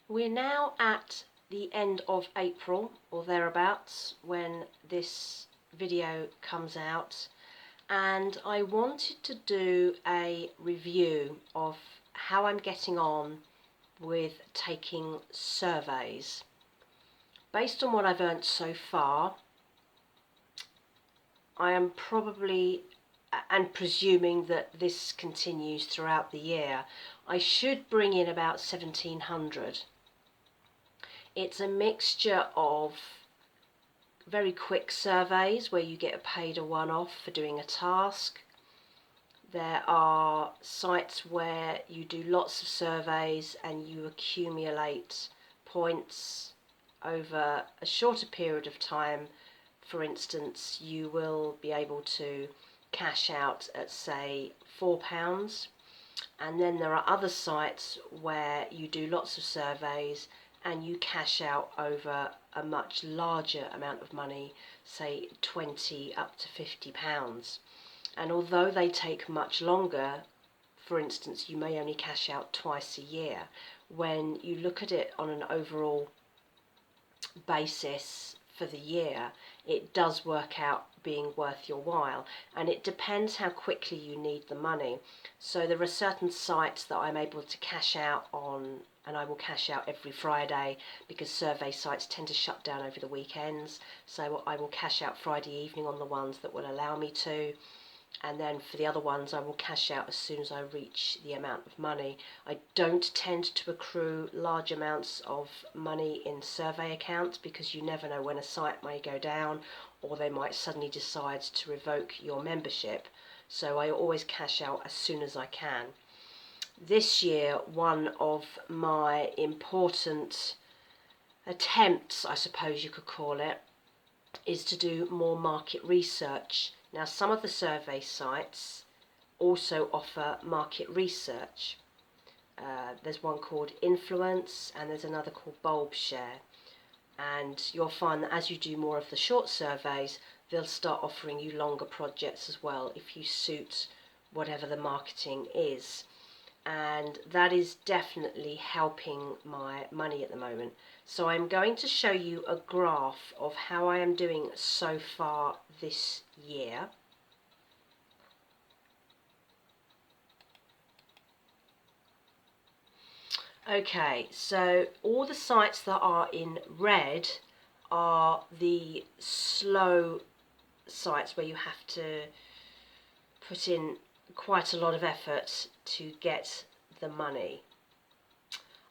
We're now at the end of April or thereabouts when this video comes out, and I wanted to do a review of how I'm getting on with taking surveys. Based on what I've earned so far, I am probably, and presuming that this continues throughout the year, I should bring in about 1,700. It's a mixture of very quick surveys where you get paid a one-off for doing a task. There are sites where you do lots of surveys and you accumulate points over a shorter period of time. For instance, you will be able to cash out at, say, £4. And then there are other sites where you do lots of surveys and you cash out over a much larger amount of money, say 20 up to £50. And although they take much longer, for instance, you may only cash out twice a year, when you look at it on an overall basis for the year, it does work out being worth your while, and it depends how quickly you need the money. So there are certain sites that I'm able to cash out on, and I will cash out every Friday because survey sites tend to shut down over the weekends, so I will cash out Friday evening on the ones that will allow me to. And then for the other ones I will cash out as soon as I reach the amount of money. I don't tend to accrue large amounts of money in survey accounts because you never know when a site may go down or they might suddenly decide to revoke your membership. So I always cash out as soon as I can. This year, one of my important attempts, I suppose you could call it, is to do more market research. Now, some of the survey sites also offer market research. There's one called Influence and there's another called Bulbshare. And you'll find that as you do more of the short surveys, they'll start offering you longer projects as well if you suit whatever the marketing is. And that is definitely helping my money at the moment. So I'm going to show you a graph of how I am doing so far this year. Okay, so all the sites that are in red are the slow sites where you have to put in quite a lot of effort to get the money.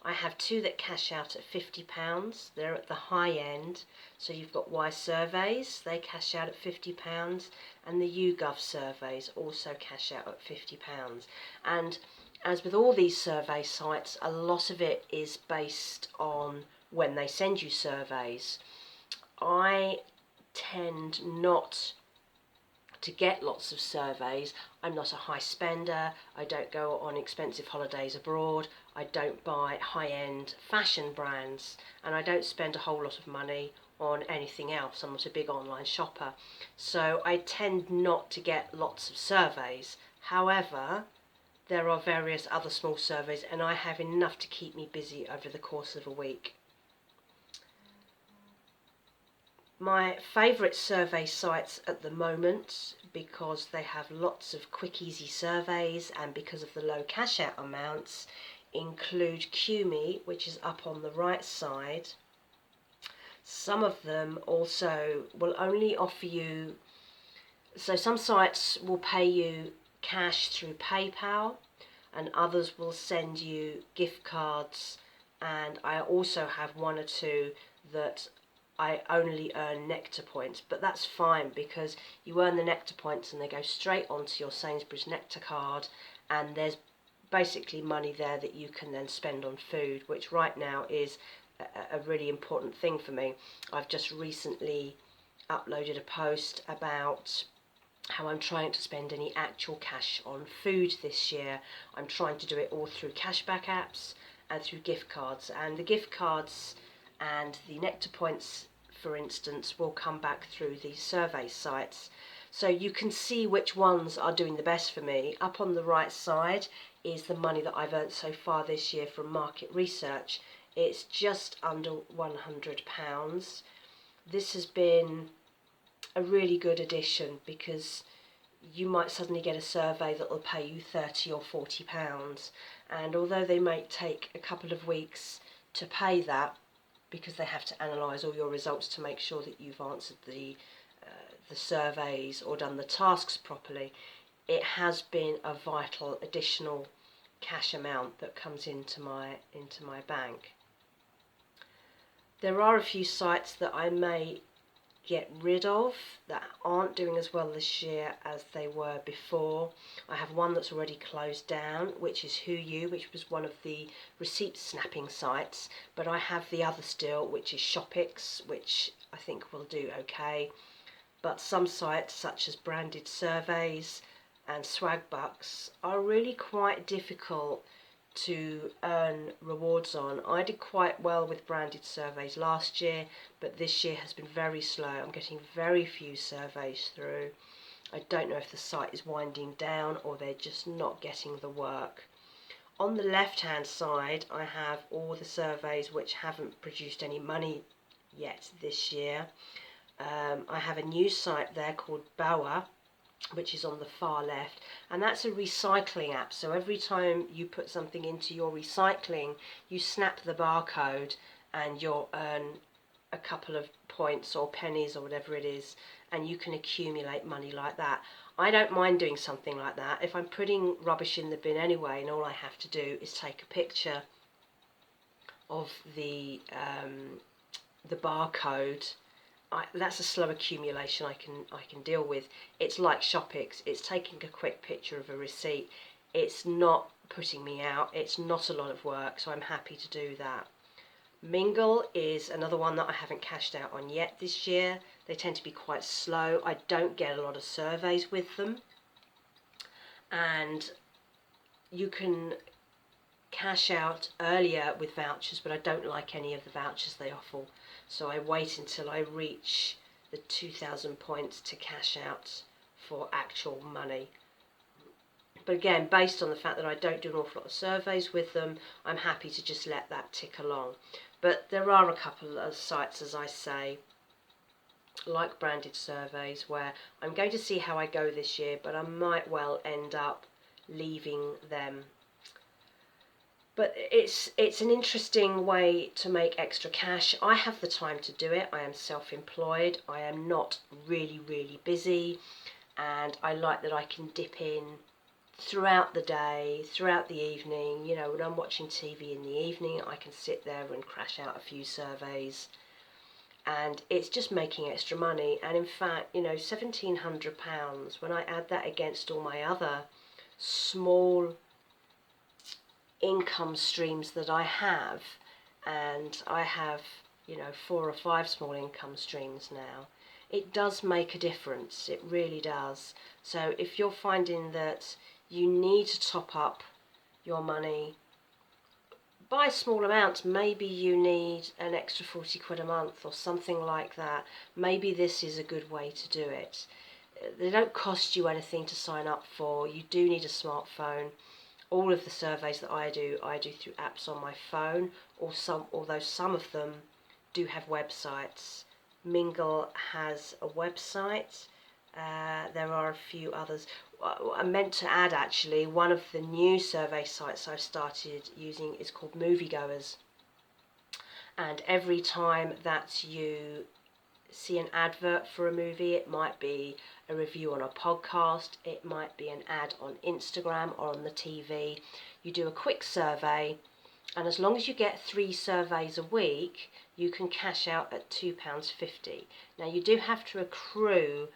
I have two that cash out at £50. They're at the high end. So you've got YSurveys, they cash out at £50, and the YouGov surveys also cash out at £50. And as with all these survey sites, a lot of it is based on when they send you surveys. I tend not to get lots of surveys. I'm not a high spender, I don't go on expensive holidays abroad, I don't buy high-end fashion brands, and I don't spend a whole lot of money on anything else. I'm not a big online shopper, so I tend not to get lots of surveys. However, there are various other small surveys and I have enough to keep me busy over the course of a week. My favourite survey sites at the moment, because they have lots of quick easy surveys and because of the low cash out amounts, include QMee, which is up on the right side. Some of them also will only offer you, so some sites will pay you cash through PayPal and others will send you gift cards, and I also have one or two that I only earn nectar points, but that's fine because you earn the nectar points and they go straight onto your Sainsbury's nectar card, and there's basically money there that you can then spend on food, which right now is a really important thing for me. I've just recently uploaded a post about how I'm trying to spend any actual cash on food this year. I'm trying to do it all through cashback apps and through gift cards, and the gift cards and the nectar points, for instance, will come back through these survey sites. So you can see which ones are doing the best for me. Up on the right side is the money that I've earned so far this year from market research. It's just under £100. This has been a really good addition because you might suddenly get a survey that will pay you £30 or £40, and although they may take a couple of weeks to pay that because they have to analyse all your results to make sure that you've answered the surveys or done the tasks properly, it has been a vital additional cash amount that comes into my bank. There are a few sites that I may get rid of that aren't doing as well this year as they were before. I have one that's already closed down, which is YOU, which was one of the receipt snapping sites, but I have the other still, which is Shoppix, which I think will do okay. But some sites such as Branded Surveys and Swagbucks are really quite difficult to earn rewards on. I did quite well with Branded Surveys last year, but this year has been very slow. I'm getting very few surveys through. I don't know if the site is winding down or they're just not getting the work. On the left hand side I have all the surveys which haven't produced any money yet this year. I have a new site there called Bower, which is on the far left, and that's a recycling app. So every time you put something into your recycling, you snap the barcode and you'll earn a couple of points or pennies or whatever it is, and you can accumulate money like that. I don't mind doing something like that. If I'm putting rubbish in the bin anyway and all I have to do is take a picture of the barcode, that's a slow accumulation I can deal with. It's like Shoppix. It's taking a quick picture of a receipt. It's not putting me out. It's not a lot of work, so I'm happy to do that. Mingle is another one that I haven't cashed out on yet this year. They tend to be quite slow. I don't get a lot of surveys with them, and you can cash out earlier with vouchers, but I don't like any of the vouchers they offer, so I wait until I reach the 2,000 points to cash out for actual money. But again, based on the fact that I don't do an awful lot of surveys with them, I'm happy to just let that tick along. But there are a couple of sites, as I say, like Branded Surveys, where I'm going to see how I go this year, but I might well end up leaving them. But it's an interesting way to make extra cash. I have the time to do it. I am self-employed. I am not really busy, and I like that I can dip in throughout the day, throughout the evening. You know, when I'm watching TV in the evening, I can sit there and crash out a few surveys, and it's just making extra money. And in fact, you know, £1,700, when I add that against all my other small income streams that I have, and I have, you know, 4 or 5 small income streams now, it does make a difference. It really does. So if you're finding that you need to top up your money by small amounts, maybe you need an extra 40 quid a month or something like that, maybe this is a good way to do it. They don't cost you anything to sign up for. You do need a smartphone. All of the surveys that I do through apps on my phone, although some of them do have websites. Mingle has a website. There are a few others. I meant to add, actually, one of the new survey sites I've started using is called Moviegoers. And every time that you see an advert for a movie, it might be a review on a podcast, it might be an ad on Instagram or on the TV, you do a quick survey, and as long as you get 3 surveys a week, you can cash out at £2.50. Now, you do have to accrue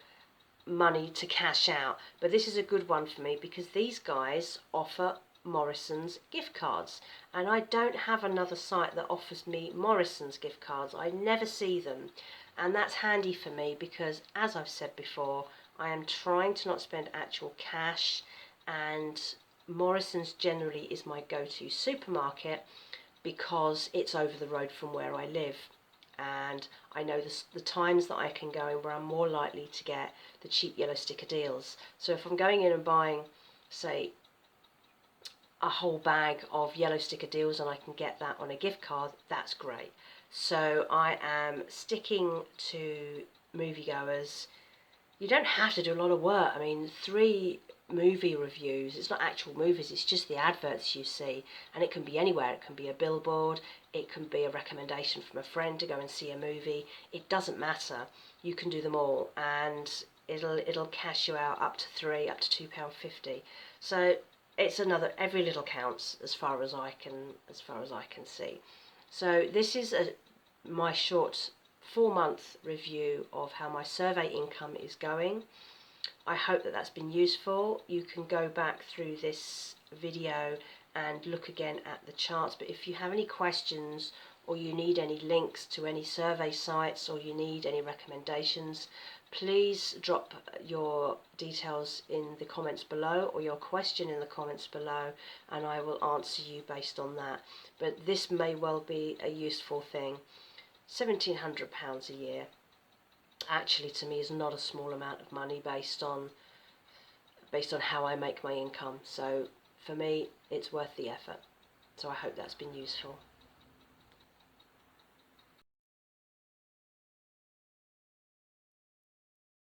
money to cash out, but this is a good one for me because these guys offer Morrison's gift cards, and I don't have another site that offers me Morrison's gift cards. I never see them, and that's handy for me because, as I've said before, I am trying to not spend actual cash, and Morrison's generally is my go-to supermarket because it's over the road from where I live, and I know the times that I can go in where I'm more likely to get the cheap yellow sticker deals. So if I'm going in and buying, say, a whole bag of yellow sticker deals and I can get that on a gift card, that's great. So I am sticking to Moviegoers. You don't have to do a lot of work. I mean, 3 movie reviews, it's not actual movies, it's just the adverts you see, and it can be anywhere. It can be a billboard, it can be a recommendation from a friend to go and see a movie. It doesn't matter. You can do them all, and it'll cash you out up to 3, up to £2.50. So it's another, every little counts as far as I can see. So this is my short 4-month review of how my survey income is going. I hope that that's been useful. You can go back through this video and look again at the charts, but if you have any questions or you need any links to any survey sites or you need any recommendations, please drop your details in the comments below or your question in the comments below, and I will answer you based on that. But this may well be a useful thing. £1,700 a year actually to me is not a small amount of money based on how I make my income. So for me, it's worth the effort. So I hope that's been useful.